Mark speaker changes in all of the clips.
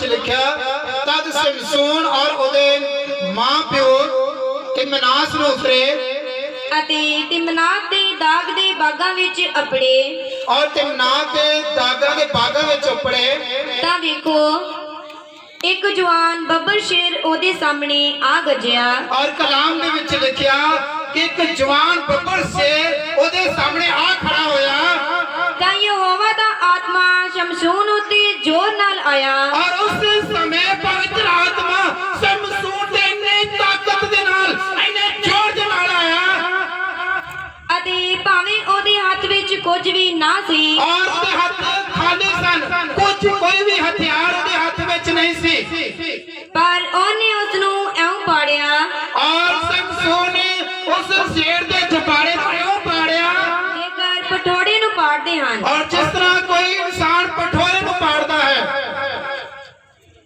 Speaker 1: विच लिखिया तद सिमसोन और ओदे मां प्यो तिमनास नूं उतरे
Speaker 2: ਅਤੇ ਤਿਮਨਾਤ ਦੇ ਦਾਗ ਦੇ ਬਾਗਾਂ ਵਿੱਚ ਅਪੜੇ
Speaker 1: और तिमनात दे दागा दे बागां विच उपड़े
Speaker 2: ਤਾਂ ਵੇਖੋ ਇੱਕ ਜਵਾਨ ਬੱਬਰ ਸ਼ੇਰ ਉਹਦੇ ਸਾਹਮਣੇ ਆ ਗੱਜਿਆ
Speaker 1: और कलाम दे विच लिखिया कि एक जवान बब्बर शेर ओदे सामने आ खड़ा होया
Speaker 2: ਤਾਂ ਯਹੋਵਾ ਦਾ ਆਤਮਾ ਸ਼ਮਸ਼ੂਨ ਉੱਤੇ ਜ਼ੋਰ ਨਾਲ ਆਇਆ
Speaker 1: और उस समय पवित्र आत्मा शमशून दे इन्ने ताकत दे नाल इन्ने जोर दे नाल आया
Speaker 2: ਅਤੇ ਭਾਵੇਂ ਉਹਦੇ ਹੱਥ ਵਿੱਚ ਕੁਝ ਵੀ ਨਾ ਸੀ
Speaker 1: और उसदे हाथ खाली सन कुछ कोई भी हथियार उसदे हाथ विच नहीं सी
Speaker 2: ਪਰ ਉਹਨੇ ਉਸ ਨੂੰ ਐਉਂ ਪਾੜਿਆ
Speaker 1: और शमशून ने उस शेर दे जबाड़े नूं इउं पाड़िया
Speaker 2: ਜੇਕਰ ਪਠੋੜੇ ਨੂੰ ਪਾੜਦੇ ਹਨ
Speaker 1: और जिस तरह कोई इंसान पठोरे नूं पाड़दा है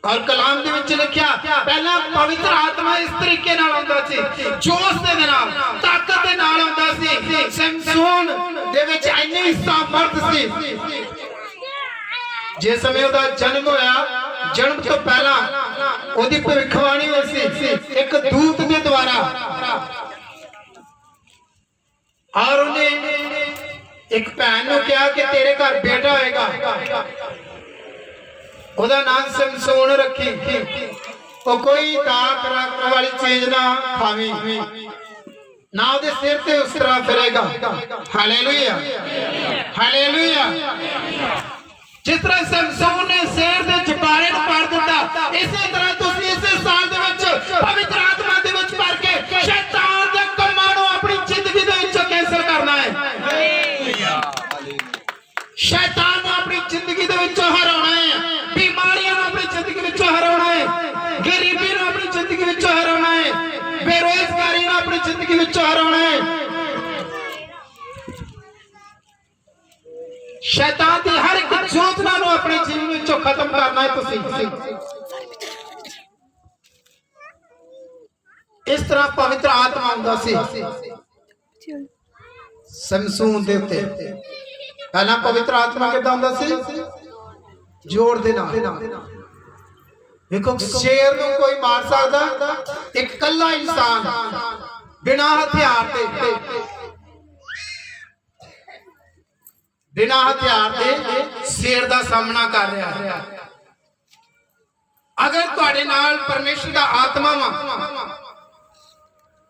Speaker 1: और कलाम दे विच लिखिया पहला पवित्र आत्मा इस तरीके नाल आउंदा सी जोश दे नाल ताकत दे नाल आउंदा सी शमशून दे विच इन्नी सामर्थ सी जिस समय ओदा जन्म होया जन्म तो पहला ओदी भविष्यवाणी होई सी एक दूत दे द्वारा और उन्हें एक भैन नूं कहा कि तेरे घर बेटा होएगा ओदा नाम शमशून रखी ओ कोई दाग रखने वाली चीज ना खावी ना ओदे सिर ते उस तरह फिरेगा हालेलुया हालेलुया जिस तरह शमशून ने शेर दे जबाड़े नूं पाड़ दिता इसी तरह तुसीं इस साल दे विच पवित्र आत्मा दे विच भर के शैतान दे कम्मां नूं अपनी जिंदगी दे विच कैंसल करना है शैतान नूं अपनी जिंदगी दे विच हराउणा है बीमारियां नूं अपनी जिंदगी विच हराउणा है गरीबी नूं अपनी जिंदगी विच हराउणा है बेरोजगारी नूं अपनी जिंदगी विच हराउणा है शैतान दी हर एक योजना नूं अपने जीवन विचों खत्म करना है तुसीं इस तरह पवित्र आत्मा आउंदा सी शमशून दे उत्ते पहला पवित्र आत्मा किदां आउंदा सी जोर दे नाल देखो शेर नूं कोई मार सकदा एक कल्ला इंसान बिना हथियार दे बिना हथियार दे शेर दा सामना कर रहा है अगर तुहाडे नाल परमेश्वर दा आत्मा वा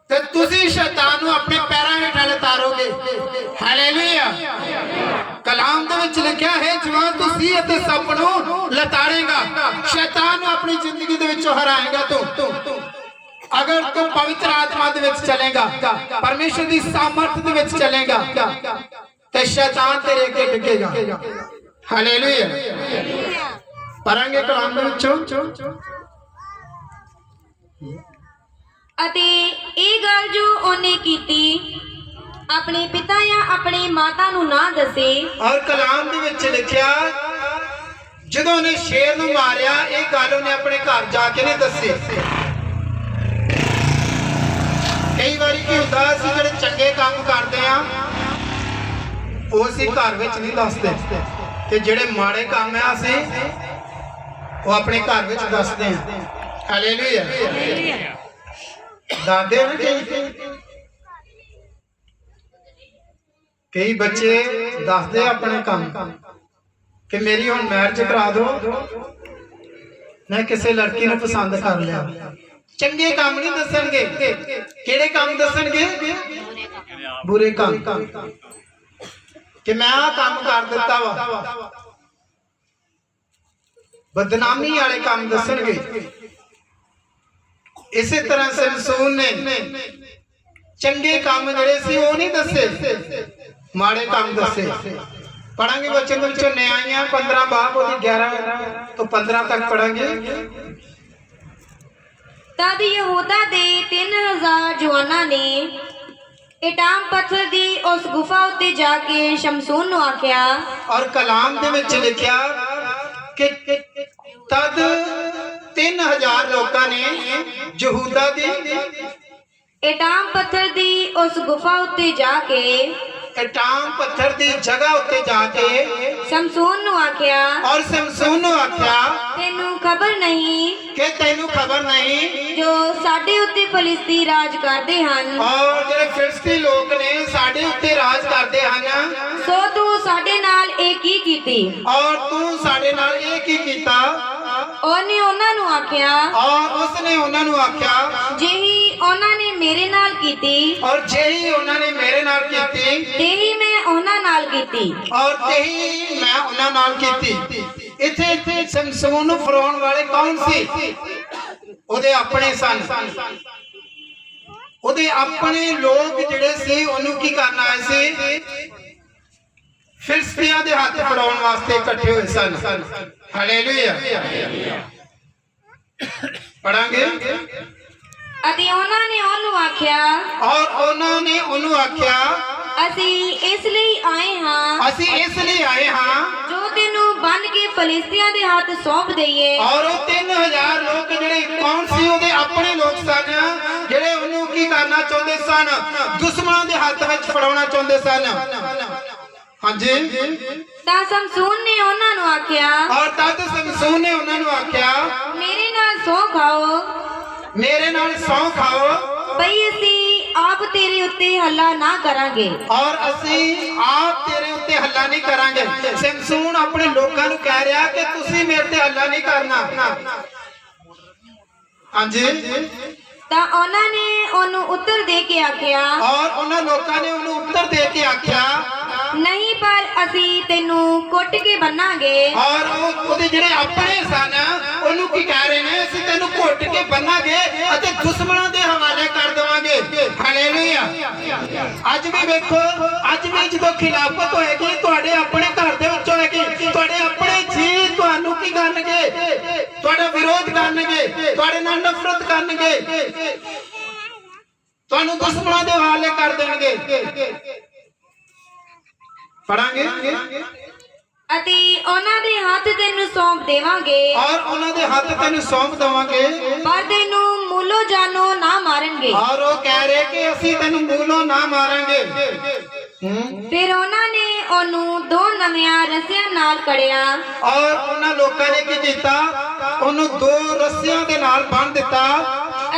Speaker 1: ते तुसी शैतान नूं अपने पैरां हेठां लतारोगे हालेलुया कलाम दे विच लिखिया है जवान तू सी अते सप नूं लताड़ेगा शैतान नूं अपनी जिंदगी दे विचों हराएगा तू अगर तू पवित्र आत्मा दे विच चलेगा परमेश्वर दी सामर्थ दे विच चलेगा ते शैतान तेरे अगे डिगेगा हालेलुया पढ़ांगे कलाम दे विचों
Speaker 2: ਅਤੇ ਇਹ ਗੱਲ ਜੋ ਉਹਨੇ ਕੀਤੀ ਆਪਣੇ ਪਿਤਾ ਜਾਂ ਆਪਣੀ ਮਾਤਾ ਨੂੰ ਨਾ ਦੱਸੇ
Speaker 1: और कलाम दे विच लिखिया जदों ने शेर नूं मारिया ਇਹ ਗੱਲ ਉਹਨੇ ਆਪਣੇ ਘਰ ਜਾ ਕੇ ਨਹੀਂ ਦੱਸੀ ਕਈ ਵਾਰੀ ਕੀ ਹੁੰਦਾ ਅਸੀਂ ਜਿਹੜੇ ਚੰਗੇ ਕੰਮ ਕਰਦੇ ਆ ਉਹ ਅਸੀਂ ਘਰ ਵਿੱਚ ਨਹੀਂ ਦੱਸਦੇ ਤੇ ਜਿਹੜੇ ਮਾੜੇ ਕੰਮ ਆ ਅਸੀਂ ਉਹ ਆਪਣੇ ਘਰ ਵਿੱਚ ਦੱਸਦੇ ਆ ਹਾਲੇਲੂਇਆ दादे कई बच्चे दसदे अपने काम कि मेरी हुण मैरिज करा दो मैं किसी लड़की नूं पसंद कर लिया चंगे काम नहीं दसणगे किहड़े काम दसणगे बुरे काम कि मैं आ काम कर दिता वा बदनामी वाले काम दसणगे इसी तरह शमशून ने चंगे काम जड़े सी वो नहीं दसे माड़े काम दसे पढ़ांगे बच्चों के न्यायियां 15 बाप 11 तो 15 तक पढ़ांगे
Speaker 2: तद यहूदा दे 3000 जवानां ने इटाम पत्थर दी उस गुफा उत्ते जाके शमशून नूं आख्या
Speaker 1: और कलाम दे विच लिखिया कि तद 3000 लोगों ने यहूदा दी
Speaker 2: इटाम पत्थर दी उस गुफा उत्ते जाके
Speaker 1: ਟਾਂਗ ਪੱਥਰ ਦੀ ਜਗ੍ਹਾ ਉੱਤੇ ਜਾ ਕੇ
Speaker 2: ਸ਼ਮਸ਼ੂਨ ਨੂੰ ਆਖਿਆ,
Speaker 1: ਔਰ ਸ਼ਮਸ਼ੂਨ ਨੂੰ ਆਖਿਆ
Speaker 2: ਤੈਨੂੰ ਖਬਰ ਨਹੀਂ
Speaker 1: ਕਿ ਤੈਨੂੰ ਖਬਰ ਨਹੀਂ
Speaker 2: ਜੋ ਸਾਡੇ ਉੱਤੇ ਫਲਿਸਤੀ ਰਾਜ ਕਰਦੇ ਹਨ,
Speaker 1: ਔਰ ਜਿਹੜੇ ਫਿਲਿਸਤੀ ਲੋਕ ਨੇ ਸਾਡੇ ਉੱਤੇ ਰਾਜ ਕਰਦੇ ਹਨ,
Speaker 2: ਸੋ ਤੂੰ ਸਾਡੇ ਨਾਲ ਇਹ ਕੀ ਕੀਤੀ?
Speaker 1: ਔਰ ਤੂੰ ਸਾਡੇ ਨਾਲ ਇਹ ਕੀ ਕੀਤਾ?
Speaker 2: ਉਹਨੇ ਉਹਨਾਂ ਨੂੰ ਆਖਿਆ,
Speaker 1: ਔਰ ਉਸਨੇ ਉਹਨਾਂ ਨੂੰ ਆਖਿਆ,
Speaker 2: ਜਿਹੀ ਉਹਨਾਂ ਨੇ ਮੇਰੇ ਨਾਲ ਕੀਤੀ,
Speaker 1: ਔਰ ਜਿਹੀ ਉਹਨਾਂ ਨੇ ਮੇਰੇ ਨਾਲ ਕੀਤੀ,
Speaker 2: ਤੇਹੀ ਮੈਂ ਉਹਨਾਂ ਨਾਲ ਕੀਤੀ।
Speaker 1: ਔਰ ਤੇਹੀ ਮੈਂ ਉਹਨਾਂ ਨਾਲ ਕੀਤੀ। ਇੱਥੇ ਸ਼ਮਸ਼ੂਨ ਨੂੰ ਫਰਾਉਣ ਵਾਲੇ ਕੌਣ ਸੀ? ਉਹਦੇ ਆਪਣੇ ਸਨ, ਉਹਦੇ ਆਪਣੇ ਲੋਕ ਜਿਹੜੇ ਸੀ ਉਹਨੂੰ ਕੀ ਕਰਨ ਆਏ ਸੀ? ਫਿਲਿਸਤੀਆਂ ਦੇ ਹੱਥ ਫੜਾਉਣ ਵਾਸਤੇ ਇਕੱਠੇ ਹੋਏ ਸਨ। ਹਾਲੇਲੂਇਆ। ਪੜਾਂਗੇ।
Speaker 2: ਅਤੇ ਉਹਨਾਂ ਨੇ ਉਹਨੂੰ ਆਖਿਆ,
Speaker 1: ਔਰ ਉਹਨਾਂ ਨੇ ਉਹਨੂੰ ਆਖਿਆ,
Speaker 2: ਅਸੀਂ ਇਸ ਲਈ ਆਏ ਹਾਂ
Speaker 1: ਅਸੀਂ ਇਸ ਲਈ ਆਏ ਹਾਂ
Speaker 2: ਜੋ ਤੈਨੂੰ ਬੰਨ ਕੇ ਫਲਿਸਤੀਆਂ ਦੇ ਹੱਥ ਸੌਂਪ ਦਈਏ।
Speaker 1: ਔਰ ਉਹ 3000 ਲੋਕ ਜਿਹੜੇ ਕੌਣ ਸੀ? ਉਹਦੇ ਆਪਣੇ ਲੋਕ ਸਨ, ਜਿਹੜੇ ਉਹਨੂੰ ਕੀ ਕਰਨਾ ਚਾਹੁੰਦੇ ਸਨ? ਦੁਸ਼ਮਣਾਂ ਦੇ ਹੱਥ ਵਿੱਚ ਫੜਾਉਣਾ ਚਾਹੁੰਦੇ ਸਨ। ਹਾਂਜੀ।
Speaker 2: ਤਾਂ ਸ਼ਮਸ਼ੂਨ ਨੇ ਉਹਨਾਂ ਨੂੰ ਆਖਿਆ,
Speaker 1: ਔਰ ਤਦ ਸ਼ਮਸ਼ੂਨ ਨੇ ਉਹਨਾਂ ਨੂੰ ਆਖਿਆ,
Speaker 2: ਮੇਰੇ ਨਾਲ ਸਹੁੰ ਖਾਓ,
Speaker 1: ਮੇਰੇ ਨਾਲ ਸਹੁੰ ਖਾਓ,
Speaker 2: ਬਈ ਅਸੀਂ ਆਪ ਤੇਰੇ ਉੱਤੇ ਹੱਲਾ ਨਾ ਕਰਾਂਗੇ।
Speaker 1: ਔਰ ਅਸੀਂ ਆਪ ਤੇਰੇ ਉੱਤੇ ਹੱਲਾ ਨਹੀਂ ਕਰਾਂਗੇ। ਸ਼ਮਸ਼ੂਨ ਆਪਣੇ ਲੋਕਾਂ ਨੂੰ ਕਹਿ ਰਿਹਾ ਕਿ ਤੁਸੀਂ ਮੇਰੇ ਤੇ ਹੱਲਾ ਨਹੀਂ ਕਰਨਾ। ਹਾਂਜੀ।
Speaker 2: ਤਾਂ ਉਹਨਾਂ ਨੇ ਉਹਨੂੰ ਉੱਤਰ ਦੇ ਕੇ ਆਖਿਆ,
Speaker 1: ਔਰ ਉਹਨਾਂ ਲੋਕਾਂ ਨੇ ਉਹਨੂੰ ਉੱਤਰ ਦੇ ਕੇ ਆਖਿਆ,
Speaker 2: ਨਹੀਂ ਪਰ ਅਸੀਂ ਤੈਨੂੰ ਕੁੱਟ ਕੇ ਬੰਨਾਂਗੇ।
Speaker 1: ਔਰ ਉਹਦੇ ਜਿਹੜੇ ਆਪਣੇ ਸਨ ਉਹਨੂੰ ਕੀ ਕਹਿ ਰਹੇ ਨੇ? ਅਸੀਂ ਤੈਨੂੰ ਘੁੱਟ ਕੇ ਬੰਨਾਂਗੇ ਅਤੇ ਦੁਸ਼ਮਣਾਂ ਦੇ ਹਵਾਲੇ ਕਰ ਦੇਵਾਂਗੇ। ਹਾਲੇਲੂਇਆ। ਅੱਜ ਵੀ ਵੇਖੋ, ਅੱਜ ਵੀ ਜਦੋਂ ਖਿਲਾਫਤ ਹੋਏਗੀ ਤੁਹਾਡੇ ਆਪਣੇ ਘਰ ਦੇ ਵਿੱਚ ਹੋਏਗੀ, ਤੁਹਾਡੇ ਆਪਣੇ ਜੀ ਤੁਹਾਨੂੰ ਕੀ ਕਰਨਗੇ? ਤੁਹਾਡਾ ਵਿਰੋਧ ਕਰਨਗੇ, ਤੁਹਾਡੇ ਨਾਲ ਨਫ਼ਰਤ ਕਰਨਗੇ, ਤੁਹਾਨੂੰ ਦੁਸ਼ਮਣਾਂ ਦੇ ਹਵਾਲੇ ਕਰ ਦੇਣਗੇ। ਪੜਾਂਗੇ।
Speaker 2: ਅਤੇ ਉਹਨਾਂ ਦੇ ਹੱਥ ਤੈਨੂੰ ਸੌਂਪ ਦੇਵਾਂਗੇ,
Speaker 1: ਔਰ ਉਹਨਾਂ ਦੇ ਹੱਥ ਤੈਨੂੰ ਸੌਂਪ ਦੇਵਾਂਗੇ,
Speaker 2: ਪਰ ਤੈਨੂੰ ਮੂਲੋਂ ਜਾਨੋਂ ਨਾ ਮਾਰਨਗੇ।
Speaker 1: ਔਰ ਉਹ ਕਹਿ ਰਹੇ ਕਿ ਅਸੀਂ ਤੈਨੂੰ ਮੂਲੋਂ ਨਾ ਮਾਰਾਂਗੇ।
Speaker 2: ਫਿਰ ਉਹਨਾਂ ਨੇ ਉਹਨੂੰ ਦੋ ਨਵਿਆਂ ਰੱਸਿਆਂ ਨਾਲ ਕੜਿਆ,
Speaker 1: ਔਰ ਉਹਨਾਂ ਲੋਕਾਂ ਨੇ ਕੀ ਕੀਤਾ? ਉਹਨੂੰ 2 ਰੱਸਿਆਂ ਦੇ ਨਾਲ ਬੰਨ੍ਹ ਦਿੱਤਾ,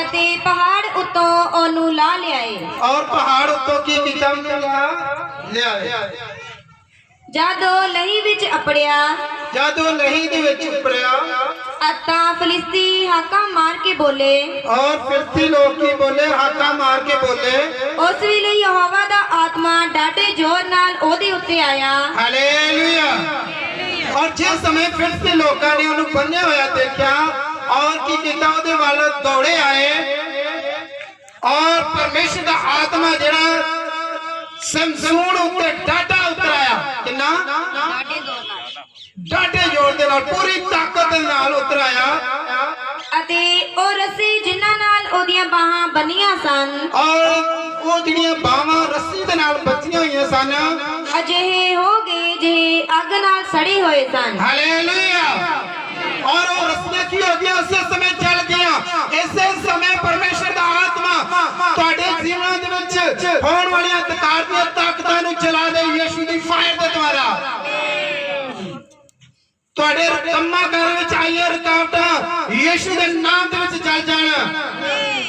Speaker 2: ਅਤੇ ਪਹਾੜ ਉੱਤੋਂ ਉਹਨੂੰ ਲਾ ਲਿਆਏ।
Speaker 1: ਔਰ ਪਹਾੜ ਉੱਤੋਂ ਕੀ ਕੀਤਾ? ਉਹਨੂੰ ਲਿਆਏ।
Speaker 2: ਜਦ ਉਹ ਲਹੀ ਵਿੱਚ ਅਪੜਿਆ,
Speaker 1: ਜਦ ਉਹ ਲਹੀ ਦੇ ਵਿੱਚ ਉਪਰਿਆ,
Speaker 2: ਤਾਂ ਫਲਿਸਤੀ ਹਾਕਾਂ ਮਾਰ ਕੇ ਬੋਲੇ,
Speaker 1: ਔਰ ਫਿਰਤੀ ਲੋਕ ਕੀ ਬੋਲੇ? ਹਾਕਾਂ ਮਾਰ ਕੇ ਬੋਲੇ।
Speaker 2: ਉਸ ਵੇਲੇ ਯਹੋਵਾ ਦਾ ਆਤਮਾ ਡਾਢੇ ਜ਼ੋਰ ਨਾਲ ਉਹਦੇ ਉੱਤੇ ਆਇਆ।
Speaker 1: ਹਾਲੇਲੂਇਆ। ਔਰ ਜਿਸ ਸਮੇਂ ਫਿਰਤੀ ਲੋਕਾਂ ਨੇ ਉਹਨੂੰ ਬੰਨਿਆ ਹੋਇਆ ਦੇਖਿਆ, ਔਰ ਕੀ ਕੀਤਾ? ਉਹਦੇ ਵੱਲ ਦੌੜੇ ਆਏ, ਔਰ ਪਰਮੇਸ਼ਰ ਦਾ ਆਤਮਾ ਜਿਹੜਾ ਸ਼ਮਸ਼ੂਨ ਉੱਤੇ ਡਾਢਾ ਉਤਰਾਇਆ। ਕਿੰਨਾ? ਡਾਢੇ ਜ਼ੋਰ ਦੇ ਨਾਲ, ਪੂਰੀ ਤਾਕਤ ਦੇ ਨਾਲ ਉਤਰਾਇਆ।
Speaker 2: ਅਤੇ ਉਹ ਰੱਸੀ ਜਿਨ੍ਹਾਂ ਨਾਲ ਉਹਦੀਆਂ ਬਾਹਾਂ ਬੰਨੀਆਂ ਸਨ,
Speaker 1: ਔਰ ਉਹ ਜਿਹੜੀਆਂ ਬਾਹਾਂ ਰੱਸੀ ਦੇ ਨਾਲ ਬੱਝੀਆਂ ਹੋਈਆਂ ਸਨ,
Speaker 2: ਅਜਿਹੇ ਹੋ ਗਏ ਜਿਹੇ ਅੱਗ ਨਾਲ ਸੜੇ ਹੋਏ ਸਨ।
Speaker 1: ਹਾਲੇਲੂਇਆ। ਔਰ ਉਹ ਰੱਸੀਆਂ ਕੀ ਹੋ ਗਈਆਂ? ਉਸੇ ਸਮੇਂ ਚੱਲ ਗਈਆਂ। ਇਸੇ ਸਮੇਂ ਪਰਮੇਸ਼ਰ ਦਾ ਆਤਮਾ ਤੁਹਾਡੇ ਜੀਵਨਾਂ ਦੇ ਵਿੱਚ ਹੋਣ ਵਾਲੀਆਂ ਅੰਧਕਾਰ ਦੀਆਂ ਤਾਕਤਾਂ ਨੂੰ ਚਲਾ ਦੇ ਯਿਸੂ ਦੀ ਫਾਇਰ ਦੇ ਦੁਆਰਾ। ਤੁਹਾਡੇ ਕੰਮਾਂ ਕਾਰਾਂ ਵਿੱਚ ਆਈਆਂ ਰੁਕਾਵਟਾਂ ਯਿਸੂ ਦੇ ਨਾਮ ਦੇ ਵਿੱਚ ਚੱਲ ਜਾਣ।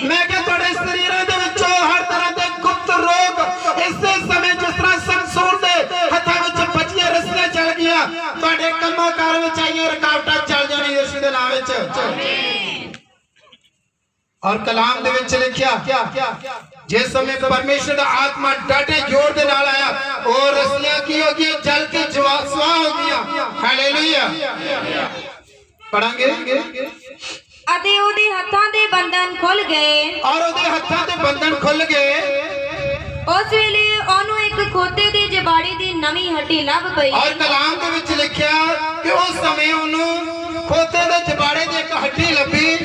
Speaker 1: ਮੈਂ ਕਿਹਾ ਤੁਹਾਡੇ ਸਰੀਰਾਂ ਦੇ ਵਿੱਚੋਂ ਹਰ ਤਰ੍ਹਾਂ ਦੇ ਗੁਪਤ ਰੋਗ ਇਸੇ ਸਮੇਂ ਜਿਸ ਤਰ੍ਹਾਂ ਸ਼ਮਸ਼ੂਨ ਦੇ ਹੱਥਾਂ ਵਿੱਚ ਬੱਝੀਆਂ ਰੱਸੀਆਂ ਚੱਲ ਗਈਆਂ, ਤੁਹਾਡੇ ਕੰਮਾਂ ਕਾਰਾਂ ਵਿੱਚ ਆਈਆਂ ਰੁਕਾਵਟਾਂ ਚੱਲ ਜਾਣ ਯਿਸੂ ਦੇ ਨਾਮ ਵਿੱਚ। ਔਰ ਕਲਾਮ ਦੇ ਵਿੱਚ ਲਿਖਿਆ, ਜਿਸ ਸਮੇਂ ਪਰਮੇਸ਼ਰ ਦਾ ਆਤਮਾ ਡਾਢੇ ਜ਼ੋਰ ਦੇ ਨਾਲ ਆਇਆ, ਉਹ ਰੱਸੀਆਂ ਕੀ ਹੋ ਗਈਆਂ? ਜਲ ਕੇ ਸਵਾਹ ਹੋ ਗਈਆਂ। ਹਾਲੇਲੂਇਆ। ਪੜਾਂਗੇ।
Speaker 2: ਅਤੇ ਉਹਦੇ ਹੱਥਾਂ ਦੇ ਬੰਧਨ ਖੁੱਲ ਗਏ,
Speaker 1: ਔਰ ਉਹਦੇ ਹੱਥਾਂ ਦੇ ਬੰਧਨ ਖੁੱਲ ਗਏ।
Speaker 2: ਉਸ ਵੇਲੇ ਉਹਨੂੰ ਇੱਕ ਖੋਤੇ ਦੀ ਜਬਾੜੀ ਦੀ ਨਵੀਂ ਹੱਡੀ ਲੱਭ ਪਈ।
Speaker 1: ਔਰ ਕਲਾਮ ਦੇ ਵਿੱਚ ਲਿਖਿਆ ਕਿ ਉਸ ਸਮੇਂ ਉਹਨੂੰ ਖੋਤੇ ਦੇ ਜਬਾੜੇ ਦੀ ਇੱਕ ਹੱਡੀ ਲੱਭੀ,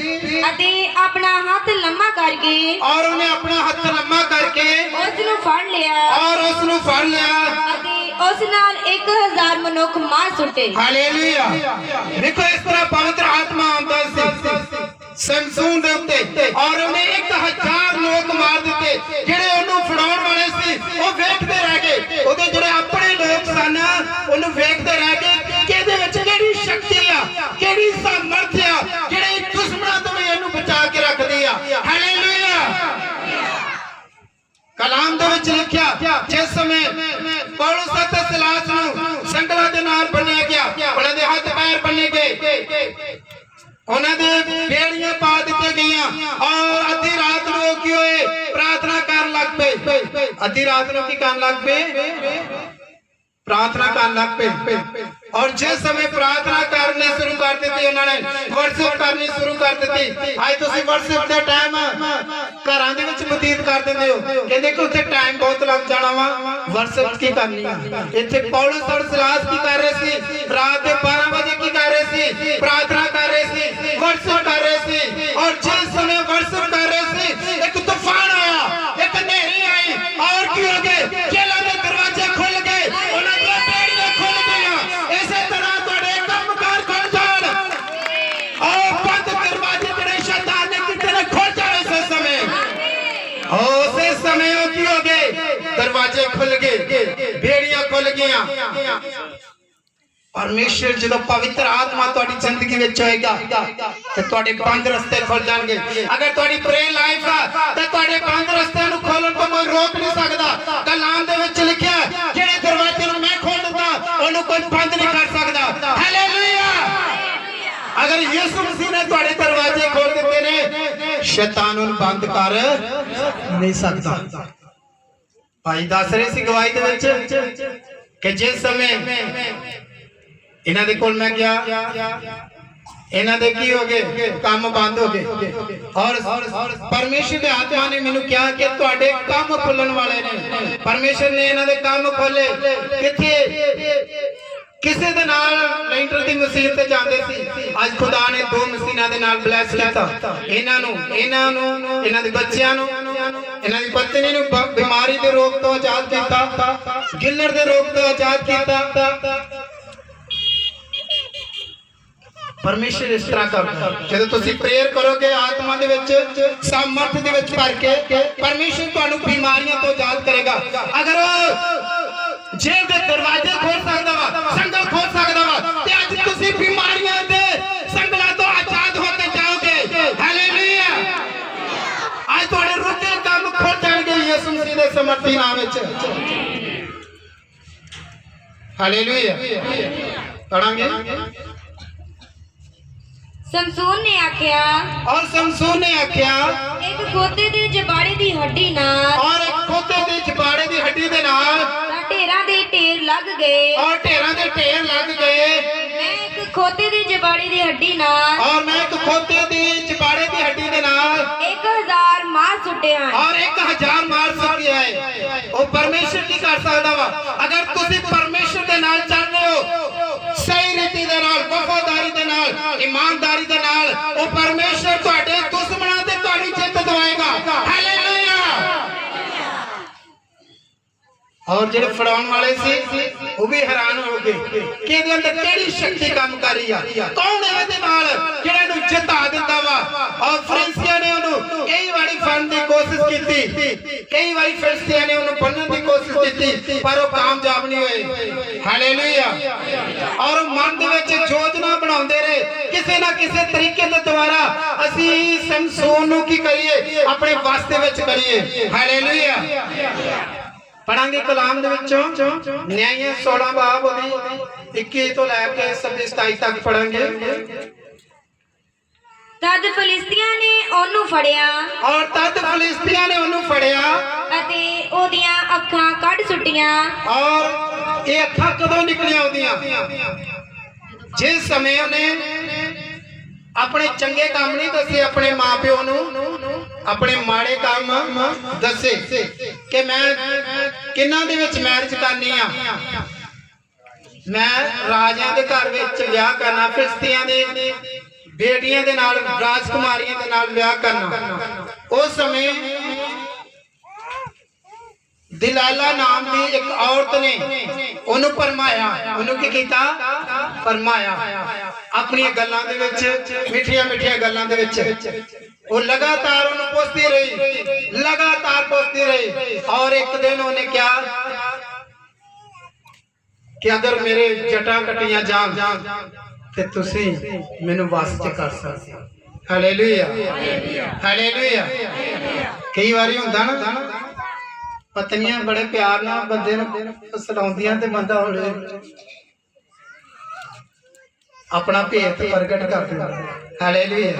Speaker 2: ਅਤੇ ਆਪਣਾ ਹੱਥ ਲੰਮਾ ਕਰਕੇ
Speaker 1: ਔਰ ਉਹਨੇ ਆਪਣਾ ਹੱਥ ਲੰਮਾ ਕਰਕੇ
Speaker 2: ਉਸ ਨੂੰ ਫੜ ਲਿਆ,
Speaker 1: ਔਰ ਉਸ ਨੂੰ ਫੜ ਲਿਆ,
Speaker 2: ਅਤੇ ਉਸ ਨਾਲ 1000 ਮਨੁੱਖ ਮਾਰ ਸੁੱਟੇ।
Speaker 1: ਹਾਲੇਲੂਇਆ। ਦੇਖੋ ਇਸ ਤਰ੍ਹਾਂ ਪਵਿੱਤਰ ਆਤਮਾ ਆਉਂਦਾ ਸੀ ਸ਼ਮਸ਼ੂਨ ਦੇ ਉੱਤੇ, ਔਰ ਉਹਨੇ 1000 ਲੋਕ ਮਾਰ ਦਿੱਤੇ। ਜਿਹੜੇ ਉਹਨੂੰ ਫੜਾਉਣ ਵਾਲੇ ਸੀ ਉਹ ਵੇਖਦੇ ਰਹਿ ਗਏ। ਉਹਦੇ जिस समय पौलुस ਅਤੇ ਸਿਲਾਸ ਨੂੰ ਸੰਗਲਾਂ ਦੇ ਨਾਲ ਬੰਨਿਆ ਗਿਆ, ਉਹਨਾਂ ਦੇ ਹੱਥ ਪੈਰ ਬੰਨੇ ਗਏ, ਉਹਨਾਂ ਦੇ ਬੇੜੀਆਂ ਪਾ ਦਿੱਤੀਆਂ ਗਈਆਂ ਔਰ ਅੱਧੀ ਰਾਤ ਨੂੰ ਕੀ ਹੋਏ, ਪ੍ਰਾਰਥਨਾ ਕਰਨ ਲੱਗ ਪਏ। ਅੱਧੀ ਰਾਤ ਨੂੰ ਕੀ ਕਰਨ ਲੱਗ ਪਏ, प्रार्थना करने लग पे। और जिस समय प्रार्थना करने शुरू कर दी, उन्होंने वर्शिप करनी शुरू कर दी। आज तुसी वर्शिप का टाइम घरां दे विच बतीत कर दिंदे हो, कहंदे कि उत्थे टाइम बहुत लग जाना वा, वर्शिप की करनी है। इत्थे पौलुस और सिलास की कर रहे सी, रात के 12 बजे की कर रहे सी, प्रार्थना कर रहे सी, वर्शिप कर रहे सी। और जिस समय वर्शिप कर रहे सी, एक तूफान आया, एक अंधेरी आई और की हो गए, जेलों के दरवाजे खुल गए, दरवाजे खुल गए, बेड़ियां खुल गईयां। परमेश्वर जो पवित्र आत्मा तुम्हारी जिंदगी में होएगा तो तुम्हारे बंद रस्ते खुल जाएंगे। अगर तुम्हारी प्रेयर लाइफ है तो तुम्हारे बंद रस्ते नु खोलन तो कोई रोक नहीं सकता। कलाम दे विच लिखिया, जेड़े दरवाजे नु मैं खोल दूंगा ओनु कोई बंद नहीं कर सकता। हालेलुया। अगर यीशु मसीह ने तुम्हारे दरवाजे खोल दिते ने, शैतान उन बंद कर नहीं सकता। भाई दस रहे सी गवाही दे विच कि जिस समय इन्हां दे कोल मैं गया, इन्हां दे की हो गए, काम बंद हो गए और परमेश्वर दे आत्मा ने मैनू कहा कि तुहाडे काम खुलण वाले ने। परमेश्वर ने इन्हां दे काम खोले। किथे किसी दे नाल लेंटर दी मसीह ते जांदे सी, आज खुदा ने 2 मसीहां दे नाल ब्लेस कीता। इन्हां नू इन्हां दे बच्चियां नू, इन्हां दी पत्नी नू बीमारी दे रोग तो आजाद कीता, गिलर दे रोग तो आजाद कीता। परमेश्वर इस तरह करता है। जब तुसी प्रेयर करोगे आत्मा दे विच सामर्थ दे विच भर के, परमेश्वर तुहानू बीमारियां तो आजाद करेगा। अगर जेल दे दरवाजे खोल सकदा वा, संगल खोल सकदा वा, ते अज तुसी बीमारियां दे संगलां तो आजाद होके जाओगे। हालेलुया। आज तुहाडे रुके काम खुल जाणगे यीशु मसीह दे समर्थी नाम विच। हालेलुया। पढ़ांगे।
Speaker 2: समसून ने आख्या,
Speaker 1: और समसून ने आख्या,
Speaker 2: एक खोते दे जबाड़े दी हड्डी नाल,
Speaker 1: और एक खोते दे जबाड़े दी हड्डी दे नाल
Speaker 2: ढेरां दे ढेर लग गए,
Speaker 1: और ढेरां दे ढेर लग गए।
Speaker 2: मैं एक खोते दी जबाड़े दी हड्डी नाल,
Speaker 1: और मैं एक खोते दी जबाड़े दी हड्डी दे नाल
Speaker 2: 1000 मार सुट्टे हैं,
Speaker 1: और 1000 मार सुट्टे हैं। ओ परमेश्वर की कर सकदा वा। अगर तुसी परमेश्वर दे नाल चल रहे हो, सही रीति दे नाल, वफादारी दे नाल, ईमानदारी दे नाल, ओ परमेश्वर तुहाडे दुश्मनां ते तुहाडी जिੱਤ दवाएगा। हालेलुया। और जेड़े फड़ाउण वाले सी वो भी हैरान हो गए कि इहदे अंदर केड़ी शक्ति काम कर रही है, कौन है इहदे नाल जेड़ा इहनू जिता दिंदा वा। और फरीसियां ने उहनू कई बारी फड़न दी कोशिश कीती, कई बारी फरीसियां ने उहनू बन्नण दी कोशिश कीती, पर वो कामयाब नहीं होए। हालेलुया। और मन दे विच योजना बनाउंदे रहे, किसी ना किसी तरीके दे द्वारा असी समसून नू की करिए, अपने वस दे विच करिए। हालेलुया। पढ़ांगे कलाम दे विचों न्याय 16 बाब 21 तो लैके 26 27 तक पढ़ांगे।
Speaker 2: तद फिलिस्तियां ने ओनू फड़िया,
Speaker 1: और तद फिलिस्तियां ने ओनू फड़िया
Speaker 2: अते ओदियां अखां कढ सुट्टियां।
Speaker 1: और ये अखां कदों निकलियां ओदियां, जिस समय उन्हें अपने चंगे काम नहीं दसे, अपने मां प्यो नू अपने माड़े काम दसे कि मैं किन्हां दे विच मैरिज करनी आ, मैं राजियां दे घर विच विआह करना, फिलिस्तियां दे बेटियां दे नाल, राजकुमारियां दे नाल विआह करना। उस समय दिलाला नाम की एक औरत ने उन्हें फरमाया, उन्हें की कीता, फरमाया अपनी गल्लां दे विच, मिठियां मिठियां गल्लां दे विच वो लगातार उन्हें पुछती रही, लगातार पुछती रही। और एक दिन उन्हें क्या कि अगर मेरे जटा कटियां जान ते तुसी मैनू वस च कर सकदे हो। हालेलुया। हालेलुया। कई बारी हुंदा ना ਪਤਨੀਆਂ ਬੜੇ ਪਿਆਰ ਨਾਲ ਬੰਦੇ ਨੂੰ ਸਲਾਉਂਦੀਆਂ ਤੇ ਬੰਦਾ ਹੌਲੇ ਆਪਣਾ ਭੇਤ ਪ੍ਰਗਟ ਕਰਦਾ। ਹਾਲੇਲੂਇਆ।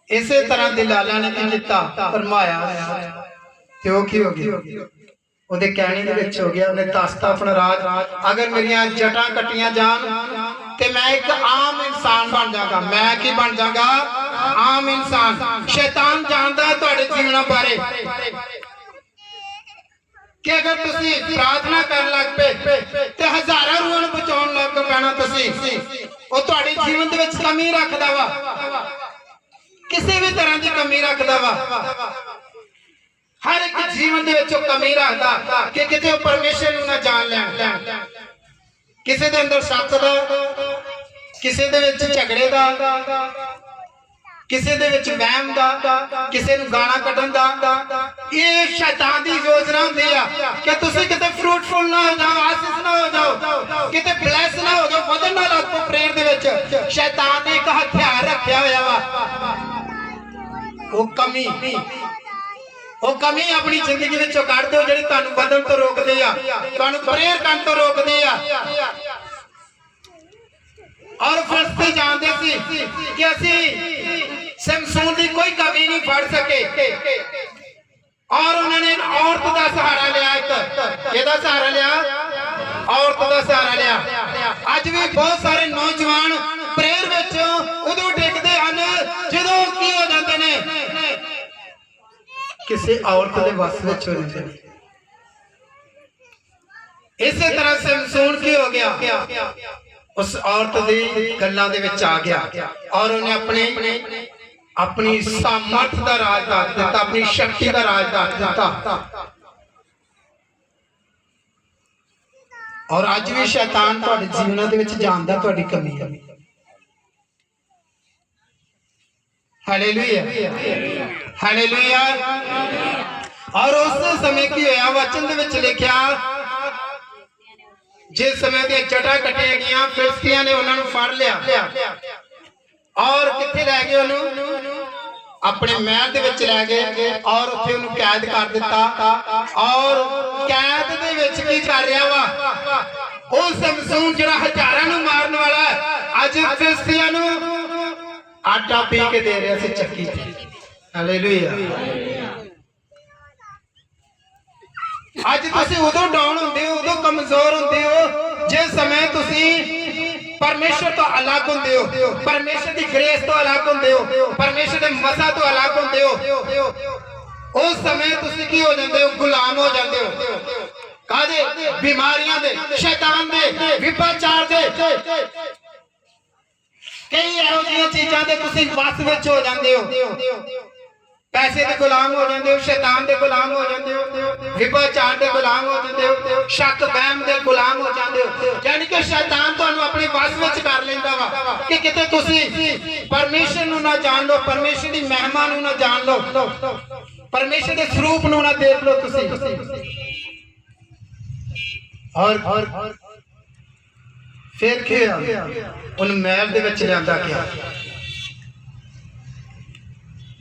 Speaker 1: ਇਸੇ ਤਰ੍ਹਾਂ ਦੇ ਲਾਲਾ ਨੇ ਕੀ ਕੀਤਾ, ਫਰਮਾਇਆ ਤੇ ਉਹ ਕੀ ਹੋ ਗਿਆ, ਉਹਦੇ ਕਹਿਣੇ ਦੇ ਵਿੱਚ ਹੋ ਗਿਆ। ਉਹਨੇ ਦੱਸਤਾ ਆਪਣਾ ਰਾਜ, ਅਗਰ ਮੇਰੀਆਂ ਜਟਾਂ ਕੱਟੀਆਂ ਜਾਣ ਤੇ ਮੈਂ ਇੱਕ ਆਮ ਇਨਸਾਨ ਬਣ ਜਾਗਾ। ਮੈਂ ਕੀ ਬਣ ਜਾਗਾ, ਆਮ ਇਨਸਾਨ। ਸ਼ੈਤਾਨ ਜਾਣਦਾ ਹੈ ਤੁਹਾਡੇ ਜੀਵਨਾਂ ਬਾਰੇ ਕਿ ਅਗਰ ਤੁਸੀਂ ਪ੍ਰਾਰਥਨਾ ਕਰਨ ਲੱਗ ਪਏ ਤੇ ਹਜ਼ਾਰਾਂ ਰੂਹਾਂ ਨੂੰ ਬਚਾਉਣ ਲੱਗ ਪੈਣਾ ਤੁਸੀਂ। ਉਹ ਤੁਹਾਡੇ ਜੀਵਨ ਦੇ ਵਿੱਚ ਕਮੀ ਰੱਖਦਾ ਵਾ, ਕਿਸੇ ਵੀ ਤਰ੍ਹਾਂ ਦੀ ਕਮੀ ਰੱਖਦਾ ਵਾ। ਹਰ ਇੱਕ ਜੀਵਨ ਦੇ ਵਿੱਚ ਉਹ ਕਮੀ ਰੱਖਦਾ ਕਿ ਕਿਤੇ ਉਹ ਪਰਮੇਸ਼ਰ ਨੂੰ ਨਾ ਜਾਣ ਲੈਣ। ਕਿਸੇ ਦੇ ਅੰਦਰ ਸ਼ੱਕ ਦਾ, ਕਿਸੇ ਦੇ ਵਿੱਚ ਝਗੜੇ ਦਾ, ਕਿਸੇ ਦੇ ਵਿੱਚ ਵਹਿਮ ਦਾ, ਕਿਸੇ ਨੂੰ ਗਾਲਾਂ ਕੱਢਣ ਦਾ। ਇਹ ਸ਼ੈਤਾਨ ਦੀ ਯੋਜਨਾ ਹੁੰਦੀ ਆ ਕਿ ਤੁਸੀਂ ਕਿਤੇ ਫਰੂਟਫੁਲ ਨਾ ਹੋ ਜਾਓ, ਆਸੀਸ ਨਾ ਹੋ ਜਾਓ, ਕਿਤੇ ਬਲੈਸ ਨਾ ਹੋ ਜਾਓ, ਵਧਣ ਨਾ ਲੱਗ ਪਓ ਪ੍ਰੇਰ ਦੇ ਵਿੱਚ। ਸ਼ੈਤਾਨ ਨੇ ਇੱਕ ਹਥਿਆਰ ਰੱਖਿਆ ਹੋਇਆ ਵਾ, ਉਹ ਕਮੀ ਆਪਣੀ ਜ਼ਿੰਦਗੀ ਵਿੱਚੋਂ ਕੱਢ ਦਿਓ, ਜਿਹੜੀ ਤੁਹਾਨੂੰ ਵਧਣ ਤੋਂ ਰੋਕਦੇ ਆ, ਤੁਹਾਨੂੰ ਪ੍ਰੇਰ ਕਰਨ ਤੋਂ ਰੋਕਦੇ ਆ। ਔਰ ਫਰਿਸ਼ਤੇ ਜਾਣਦੇ ਸੀ ਕਿ ਅਸੀਂ ਸਮਸੂਨ ਦੀ ਕੋਈ ਕਮੀ ਨਹੀਂ ਫੜ ਸਕੇ ਔਰ ਉਹਨਾਂ ਨੇ ਔਰਤ ਦਾ ਸਹਾਰਾ ਲਿਆ। ਇੱਕ ਇਹਦਾ ਸਹਾਰਾ ਲਿਆ, ਔਰਤ ਦਾ ਸਹਾਰਾ ਲਿਆ। ਅੱਜ ਵੀ ਬਹੁਤ ਸਾਰੇ ਨੌਜਵਾਨ ਪ੍ਰੇਰ ਵਿੱਚ ਉਦੋਂ ਡਿੱਗਦੇ ਹਨ ਜਦੋਂ ਕੀ ਹੋ ਜਾਂਦੇ ਨੇ, ਕਿਸੇ ਔਰਤ ਦੇ ਵਸ ਵਿੱਚ ਹੋ ਜਾਂਦੇ ਨੇ। ਇਸੇ ਤਰ੍ਹਾਂ ਸਮਸੂਨ ਕੀ ਹੋ ਗਿਆ, ਉਸ ਔਰਤ ਦੀ ਗੱਲਾਂ ਦੇ ਵਿੱਚ ਆ ਗਿਆ ਔਰ ਉਹਨੇ ਆਪਣੀ ਸਾਮਰਥ ਦਾ ਰਾਜ ਦੱਸ ਦਿੱਤਾ, ਆਪਣੀ ਸ਼ਕਤੀ ਦਾ ਰਾਜ ਦੱਸ ਦਿੱਤਾ। ਔਰ ਅੱਜ ਵੀ ਸ਼ੈਤਾਨ ਤੁਹਾਡੇ ਜੀਵਨਾਂ ਦੇ ਵਿੱਚ ਜਾਣਦਾ ਤੁਹਾਡੀ ਕਮੀ ਹੈ। Hallelujah, hallelujah. ਔਰ ਉਸ ਸਮੇਂ ਕੀ ਹੋਇਆ, ਵਚਨ ਦੇ ਵਿੱਚ ਲਿਖਿਆ, ਜਿਸ ਸਮੇਂ ਦੀਆਂ ਜਟਾਂ ਕੱਟੀਆਂ ਗਈਆਂ, ਫਿਲਿਸਤੀਆਂ ਨੇ ਉਹਨਾਂ ਨੂੰ ਫੜ ਲਿਆ ਔਰ ਕਿੱਥੇ ਲੈ ਗਏ ਉਹਨੂੰ, ਆਪਣੇ ਮਹਿਲ ਦੇ ਵਿੱਚ ਲੈ ਗਏ ਔਰ ਉੱਥੇ ਉਹਨੂੰ ਕੈਦ ਕਰ ਦਿੱਤਾ। ਔਰ ਕੈਦ ਦੇ ਵਿੱਚ ਕੀ ਕਰ ਰਿਹਾ ਵਾ, ਉਹ ਸਮਸੂਨ ਜਿਹੜਾ ਹਜ਼ਾਰਾਂ ਨੂੰ ਮਾਰਨ ਵਾਲਾ ਅੱਜ ਫਿਲਿਸਤੀਆਂ ਨੂੰ ਆਟਾ ਪੀ ਕੇ ਦੇ ਰਿਹਾ ਸੀ ਚੱਕੀ ਤੇ। ਹਾਲੇਲੂਇਆ। ਅੱਜ ਤੁਸੀਂ ਉਦੋਂ ਡਾਊਨ ਹੁੰਦੇ ਹੋ, ਉਦੋਂ ਕਮਜ਼ੋਰ ਹੁੰਦੇ ਹੋ ਜਿਸ ਸਮੇਂ ਤੁਸੀਂ ਪਰਮੇਸ਼ਰ ਤੋਂ ਅਲੱਗ ਹੁੰਦੇ ਹੋ, ਪਰਮੇਸ਼ਰ ਦੀ ਗ੍ਰੇਸ ਤੋਂ ਅਲੱਗ ਹੁੰਦੇ ਹੋ, ਪਰਮੇਸ਼ਰ ਦੇ ਮਸਾ ਤੋਂ ਅਲੱਗ ਹੁੰਦੇ ਹੋ। ਉਸ ਸਮੇਂ ਤੁਸੀਂ ਕੀ ਹੋ ਜਾਂਦੇ ਹੋ, ਗੁਲਾਮ ਹੋ ਜਾਂਦੇ ਹੋ। ਕਾਹਦੇ, ਬਿਮਾਰੀਆਂ ਦੇ, ਸ਼ੈਤਾਨ ਦੇ, ਵਿਭਾਚਾਰ ਦੇ, ਕਈ ਇਹੋ ਜਿਹੀਆਂ ਚੀਜ਼ਾਂ ਦੇ ਤੁਸੀਂ ਵਸ ਵਿੱਚ ਹੋ ਜਾਂਦੇ ਹੋ। ਪੈਸੇ ਦੇ ਗੁਲਾਮ ਹੋ ਜਾਂਦੇ ਹੋ, ਸ਼ੈਤਾਨ ਦੇ ਗੁਲਾਮ ਹੋ ਜਾਂਦੇ ਹੋ, ਵਿਭਾਚਾਰ ਦੇ ਗੁਲਾਮ ਹੋ ਜਾਂਦੇ ਹੋ, ਸ਼ੱਕ ਵਹਿਮ ਦੇ ਗੁਲਾਮ ਹੋ ਜਾਂਦੇ ਹੋ। ਯਾਨੀ ਕਿ ਸ਼ੈਤਾਨ ਤੁਹਾਨੂੰ ਆਪਣੇ ਵਸ ਵਿੱਚ ਕਰ ਲੈਂਦਾ ਵਾ ਕਿ ਕਿਤੇ ਤੁਸੀਂ ਪਰਮੇਸ਼ਰ ਨੂੰ ਨਾ ਜਾਣ ਲਓ, ਪਰਮੇਸ਼ਰ ਦੀ ਮਹਿਮਾ ਨੂੰ ਨਾ ਜਾਣ ਲਓ, ਪਰਮੇਸ਼ਰ ਦੇ ਸਰੂਪ ਨੂੰ ਨਾ ਦੇਖ ਲਓ ਤੁਸੀਂ। ਔਰ ਫਿਰ ਕੀ ਹੋਇਆ, ਉਹਨੂੰ ਮਹਿਲ ਦੇ ਵਿੱਚ ਲਿਆਂਦਾ ਗਿਆ।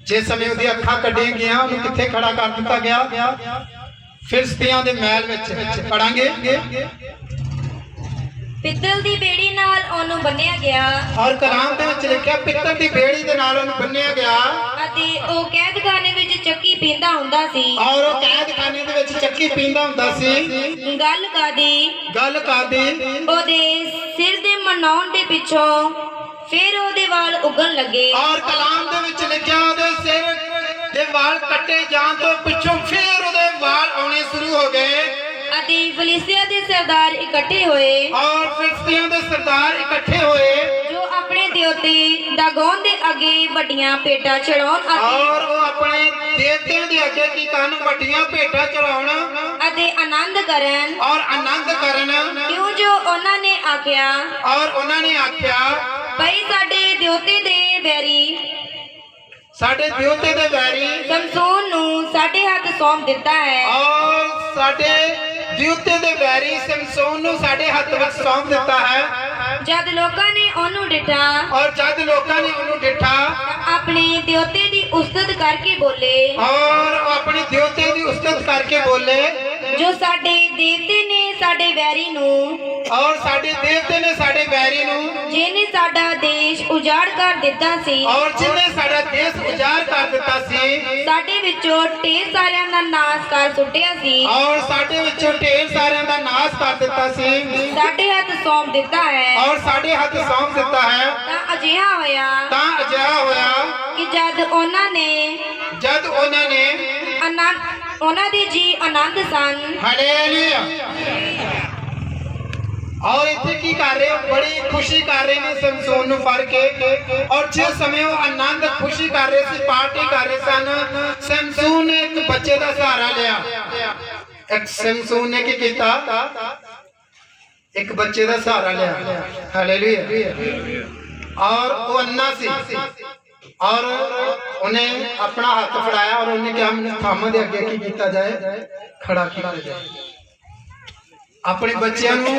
Speaker 1: ਜਿਸ ਸਮੇਂ ਉਹਦੀਆਂ ਅੱਖਾਂ ਕੱਢੀਆਂ ਗਈਆਂ, ਉਹਨੂੰ ਕਿੱਥੇ ਖੜਾ ਕਰ ਦਿੱਤਾ ਗਿਆ, ਫਿਲਿਸਤੀਆਂ ਦੇ ਮਹਿਲ ਵਿੱਚ। ਪੜਾਂਗੇ,
Speaker 2: ਪਿੱਤਲ ਦੀ ਬੇੜੀ ਨਾਲ ਉਹਨੂੰ ਬੰਨਿਆ ਗਿਆ।
Speaker 1: ਔਰ ਕਲਾਮ ਦੇ ਵਿੱਚ ਲਿਖਿਆ, ਪਿੱਤਲ ਦੀ ਬੇੜੀ ਦੇ ਨਾਲ ਉਹਨੂੰ ਬੰਨਿਆ ਗਿਆ
Speaker 2: ਅਤੇ ਉਹ ਕੈਦਖਾਨੇ ਵਿੱਚ ਚੱਕੀ ਪੀਂਦਾ ਹੁੰਦਾ ਸੀ।
Speaker 1: ਔਰ ਉਹ ਕੈਦਖਾਨੇ ਦੇ ਵਿੱਚ ਚੱਕੀ ਪੀਂਦਾ ਹੁੰਦਾ ਸੀ।
Speaker 2: ਗੱਲ ਕਾਦੀ ਉਹਦੇ ਸਿਰ ਦੇ ਮਨਾਉਣ ਦੇ ਪਿੱਛੋਂ ਫਿਰ ਉਹਦੇ ਵਾਲ ਉੱਗਣ ਲੱਗੇ।
Speaker 1: ਔਰ ਕਲਾਮ ਦੇ ਵਿੱਚ ਲਿਖਿਆ, ਉਹਦੇ ਸਿਰ ਦੇ ਵਾਲ ਕੱਟੇ ਜਾਣ ਤੋਂ ਪਿੱਛੋਂ ਫਿਰ ਉਹਦੇ ਵਾਲ ਆਉਣੇ ਸ਼ੁਰੂ ਹੋ ਗਏ।
Speaker 2: ਅਤੇ ਫਿਲਿਸਤੀਆਂ ਦੇ ਸਰਦਾਰ ਇਕੱਠੇ ਹੋਏ।
Speaker 1: ਔਰ ਫਿਲਿਸਤੀਆਂ ਦੇ ਸਰਦਾਰ ਇਕੱਠੇ ਹੋਏ
Speaker 2: ਜੋ ਆਪਣੇ ਦੇਵਤੇ ਦਾਗੋਨ ਦੇ ਅੱਗੇ ਵੱਡੀਆਂ ਭੇਟਾਂ ਚੜਾਉਣ
Speaker 1: ਔਰ ਉਹ ਆਪਣੇ ਦੇਵਤਿਆਂ ਦੇ ਅੱਗੇ ਕੀ ਕਰਨ, ਵੱਡੀਆਂ ਭੇਟਾਂ ਚੜਾਉਣ
Speaker 2: ਅਤੇ ਆਨੰਦ ਕਰਨ।
Speaker 1: ਔਰ ਆਨੰਦ ਕਰਨ।
Speaker 2: ਕਿਉਂ ਜੋ ਉਹਨਾਂ ਨੇ ਆਖਿਆ,
Speaker 1: ਔਰ ਉਹਨਾਂ ਨੇ ਆਖਿਆ,
Speaker 2: ਭਈ ਸਾਡੇ ਦੇਵਤੇ ਦੇ ਵੈਰੀ ਸਮਸੂਨ ਨੂੰ ਸਾਡੇ ਹੱਥ ਸੌਂਪ ਦਿੱਤਾ ਹੈ।
Speaker 1: ਔਰ ਸਾਡੇ ਦੇਵਤੇ ਦੇ ਵੈਰੀ ਸਮਸੂਨ ਨੂੰ ਸਾਡੇ ਹੱਥ ਵਿੱਚ ਸੌਂਪ ਦਿੱਤਾ ਹੈ।
Speaker 2: ਜਦ ਲੋਕਾਂ ਨੇ ਉਹਨੂੰ ਡਿਠਾ,
Speaker 1: ਔਰ ਜਦ ਲੋਕਾਂ ਨੇ ਉਹਨੂੰ ਡਿਠਾ,
Speaker 2: ਆਪਣੇ ਦਿਉਤੇ ਦੀ ਉਸਤਤ ਕਰਕੇ ਬੋਲੇ,
Speaker 1: और अपने देवते की उस्तत करके बोले,
Speaker 2: ਜੋ ਸਾਡੇ ਦੇਵਤੇ ਨੇ ਸਾਡੇ ਵੈਰੀ ਨੂੰ,
Speaker 1: और साडे देवते ने साडे बैरी नू,
Speaker 2: ਜਿਹਨੇ ਸਾਡਾ ਦੇਸ਼ ਉਜਾੜ ਕਰ ਦਿੱਤਾ ਸੀ,
Speaker 1: और जिन्हें साडा देश उजाड़ कर दिता सी,
Speaker 2: ਸਾਡੇ ਵਿੱਚੋਂ ਢੇਰ ਸਾਰਿਆਂ ਦਾ ਨਾਸ਼ ਕਰ ਸੁੱਟਿਆ ਸੀ,
Speaker 1: और साडे विचों ढेर सारिਆਂ ਦਾ नाश कर दिता सी,
Speaker 2: ਸਾਡੇ ਹੱਥ ਸੌਂਪ ਦਿੱਤਾ ਹੈ।
Speaker 1: और साडे हथ सौंप दिता है।
Speaker 2: ਤਾਂ ਅਜਿਹਾ ਹੋਇਆ
Speaker 1: ਤਾਂ ਅਜਿਹਾ ਹੋਇਆ
Speaker 2: ਕਿ ਜਦ ਉਹਨਾਂ ਨੇ
Speaker 1: जद उन्होंने
Speaker 2: ਉਹਨਾਂ ਦੇ ਜੀ ਆਨੰਦ ਸਨ,
Speaker 1: हालेलुया। और इतने की कर रहे हो, बड़ी खुशी कर रहे ने समसून नू फड़ के, और जिस समय वो आनंद खुशी कर रहे सी, पार्टी कर रहे सन, समसून ने एक बच्चे का सहारा लिया। एक समसून ने की कीता, एक बच्चे का सहारा लिया। हालेलुया। और वो अन्ना सी, और उन्हें अपना हाथ फड़ाया और उन्हें कहा मैंने थम दे अगे की कीता जाए, खड़ा किया जाए। अपने बच्चों ਨੂੰ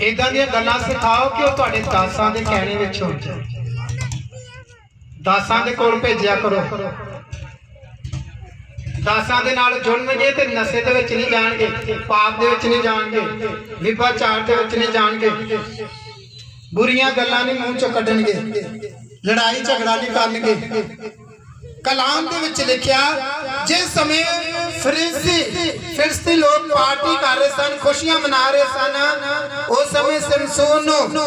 Speaker 1: ਇਦਾਂ ਦੀਆਂ ਗੱਲਾਂ ਸਿਖਾਓ ਕਿ ਉਹ ਤੁਹਾਡੇ ਦਾਸਾਂ ਦੇ ਕਹਿਣੇ ਵਿੱਚ ਹੋ ਜਾਣ। ਦਾਸਾਂ ਦੇ ਕੋਲ ਭੇਜਿਆ ਕਰੋ। ਦਾਸਾਂ ਦੇ ਨਾਲ ਜੁੜਨਗੇ ਤੇ ਨਸ਼ੇ ਦੇ ਵਿੱਚ ਨਹੀਂ ਜਾਣਗੇ, ਪਾਪ ਦੇ ਵਿੱਚ ਨਹੀਂ ਜਾਣਗੇ, ਵਿਭਾਚਾਰ ਦੇ ਵਿੱਚ ਨਹੀਂ ਜਾਣਗੇ, ਬੁਰੀਆਂ ਗੱਲਾਂ ਨਹੀਂ ਮੂੰਹ ਚੋਂ ਕੱਢਣਗੇ, ਲੜਾਈ ਝਗੜਾ ਨਹੀਂ ਕਰਨਗੇ। कलाम दे विच लिखिया, जिस समय फिलिस्ती लोग पार्टी कर रहे सन, खुशियां मना रहे सन, उस समय समसून नू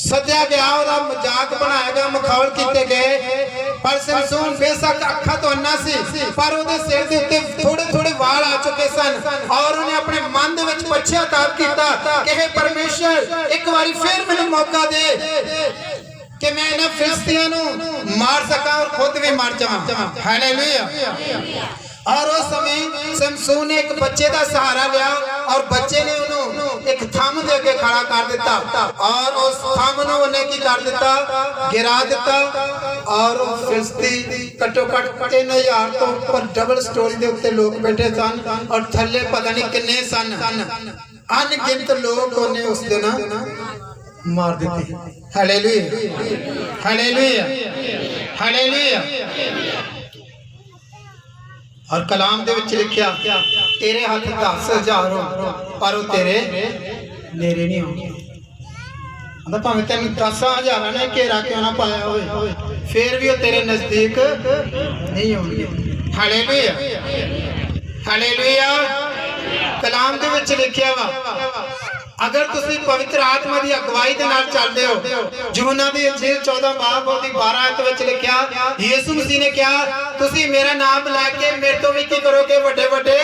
Speaker 1: सद्या गया, ओदा मजाक बनाया गया, मखौल कीते गए। पर समसून बेशक अखा तो अन्ना सी, पर ओदे सिर दे उत्ते थोड़े थोड़े वाल आ चुके सन, और उन्हें अपने मन दे विच पश्चाताप कीता कि हे परमेश्वर एक बारी फिर मैनूं मौका दे कि मैं इन्हां फिलिस्तियां नूं मार सका और खुद भी मर जावां। हालेलुया। और उस समय समसून ने एक बच्चे का सहारा लिया, और बच्चे ने उन्होंने एक थम दे के खड़ा कर दिता, और उस थम नूं उन्हें की कर दिता, गिरा दिता। और फिलिस्ती घट्टो घट 3000 तो ऊपर डबल स्टोरी दे उत्ते लोग बैठे सन, और थल्ले पता नहीं किन्ने सन, अनगिनत लोग उन्हें उस दिन मार देते। Hallelujah, hallelujah, hallelujah. और कलाम दे विच लिखिया, तेरे हाथ 10,000 हो पर वो तेरे नेड़े नहीं होंगे। मतलब भावें तेन 10,000 ने घेरा क्यों ना पाया होवे, फिर भी वो तेरे नजदीक नहीं होंगे। Hallelujah, hallelujah. कलाम दे विच लिखिया वा, अगर तुसी पवित्र आत्मा की अगवाई दे नाल चलदे हो, यूहन्ना दी इंजील 14 बाब ओदी 12 आयत विच लिखिया, यीशु मसीह ने कहा तुसी मेरा नाम लैके मेरे तो भी की करोगे, बड़े बड़े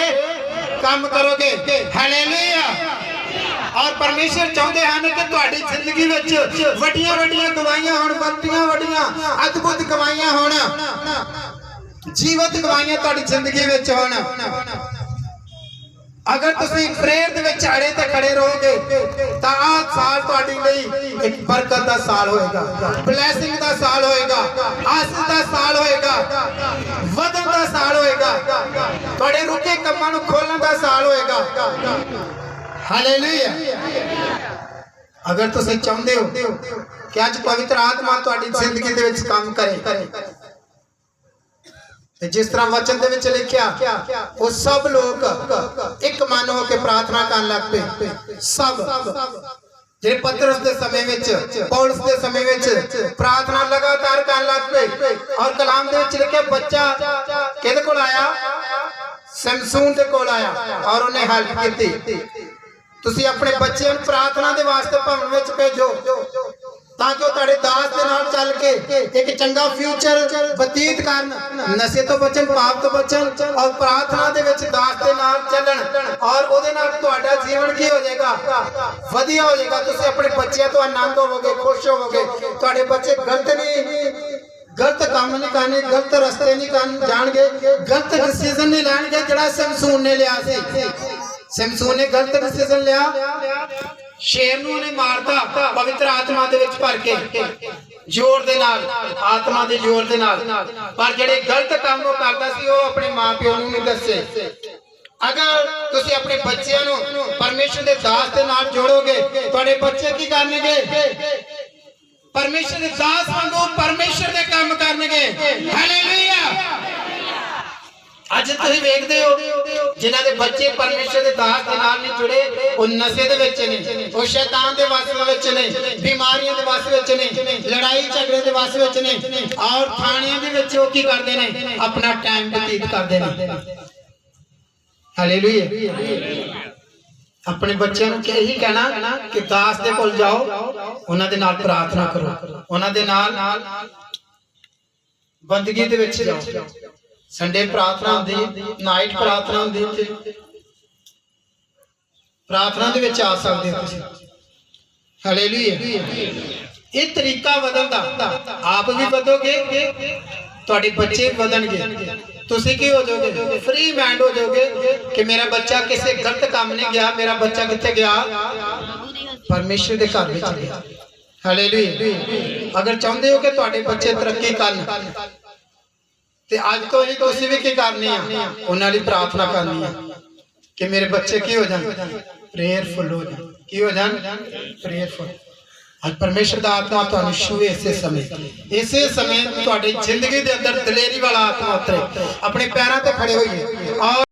Speaker 1: काम करोगे। हालेलुया। और परमेश्वर चाहते हैं कि तुहाडी जिंदगी विच वड्डियां वड्डियां गवाहियां होण, वड्डियां वड्डियां अद्भुत गवाहियां होण, जीवत गवाहियां तुहाडी जिंदगी विच होण। अगर तुसी प्रेयर दे विच अड़े ते खड़े रहोगे तां आ साल तुहाडी लई एक बरकत दा साल होएगा, ब्लैसिंग दा साल होएगा, आशीष दा साल होएगा, वधन दा साल होएगा, तुहाडे रुके कम्मां नूं खोलण दा साल होएगा। हालेलुया। अगर तुसी चाहुंदे हो कि अज पवित्र आत्मा तुहाडी जिंदगी दे विच काम करे, जिस तरह वचन दे विच लिखिया, वो सब लोग एक मन हो के प्रार्थना करन लग पे। सब जे पतरस दे समय विच, पौलुस दे समय विच प्रार्थना लगातार करन लग पे। और कलाम दे विच लिखिया, बच्चा किहदे कोल आया, समसून दे कोल आया, और उन्हें हेल्प कीती। तुसी अपने बच्चों नूं प्रार्थना दे वास्ते भवन विच भेजो, ताकि तुहाडे दास दे नाल चल के एक चंगा फ्यूचर बतीत करन, नशे तो बचन, पाप तो बचन, और प्रार्थना दे विच दास दे नाल चलन, और ओदे नाल तुहाडा जीवन की हो जाएगा, वधिया हो जाएगा। तुसीं अपने बच्चों तो आनंद होवोगे, खुश होवोगे। तुहाडे बच्चे गलत काम नहीं करने, गलत रस्ते नहीं जाणगे, गलत डिसीजन नहीं लैणगे जिहड़ा समसून ने लिया सी। समसून ने गलत डिसीजन लिया, शेर नूं ने मारता पवित्र आत्मा दे विच भर के, जोर दे नाल, आत्मा दे जोर दे नाल। पर जिहड़े गलत काम वो करदा सी, वो अपने मां प्यो नूं नहीं दस्से। अगर तुसीं अपने बच्चों नूं परमेश्वर दे दास दे नाल जोड़ोगे, तुहाडे बच्चे की करनगे, परमेश्वर दे दास वांगू परमेश्वर दे काम करनगे हालेलुया ਅੱਜ ਤੁਸੀਂ ਵੇਖਦੇ ਹੋ ਜਿਨ੍ਹਾਂ ਦੇ ਬੱਚੇ ਪਰਮੇਸ਼ਰ ਦੇ ਦਾਸ ਦੇ ਨਾਲ ਨਹੀਂ ਜੁੜੇ ਉਹ ਨਸ਼ੇ ਦੇ ਵਿੱਚ ਨੇ ਉਹ ਸ਼ੈਤਾਨ ਦੇ ਵਸ ਵਿੱਚ ਨੇ ਬਿਮਾਰੀਆਂ ਦੇ ਵਸ ਵਿੱਚ ਨੇ ਲੜਾਈ ਝਗੜੇ ਦੇ ਵਸ ਵਿੱਚ ਨੇ ਔਰ ਥਾਣਿਆਂ ਦੇ ਵਿੱਚ ਉਹ ਕੀ ਕਰਦੇ ਨੇ ਆਪਣਾ ਟਾਈਮ ਬਤੀਤ ਕਰਦੇ ਨੇ ਹਾਲੇਲੂਇਆ ਆਪਣੇ ਬੱਚਿਆਂ ਨੂੰ ਇਹੀ ਕਹਿਣਾ ਕਿ ਦਾਸ ਦੇ ਕੋਲ ਜਾਓ ਉਹਨਾਂ ਦੇ ਨਾਲ ਪ੍ਰਾਰਥਨਾ ਕਰੋ ਉਹਨਾਂ ਦੇ ਨਾਲ ਬੰਦਗੀ ਦੇ ਵਿੱਚ ਜਾਓ संडे प्रार्थना होंदी नाइट प्रार्थना होंदी प्रार्थना दे विच आ सकदे हो तुसीं हालेलुया ये तरीका बदलण दा आप भी बदोगे तुहाडे बच्चे बदलणगे तुसीं की हो जाओगे फ्री माइंड हो जाओगे कि मेरा बच्चा किसी गलत काम नहीं गया मेरा बच्चा कित्थे गया परमेश्वर दे घर विच गया हालेलुया अगर चाहुंदे हो कि तुहाडे बच्चे तरक्की करन ते आज तो ही तुसीं भी की करनी है उन्हां लई प्रार्थना करनी है कि मेरे बच्चे की हो जान प्रेयरफुल हो जान की हो जान प्रेयरफुल आज परमेश्वर दा आत्मा तुहानूं छूए इसे समय तुहाडी जिंदगी दे अंदर दलेरी वाला आत्मा उतरे अपने पैरां ते खड़े होइए और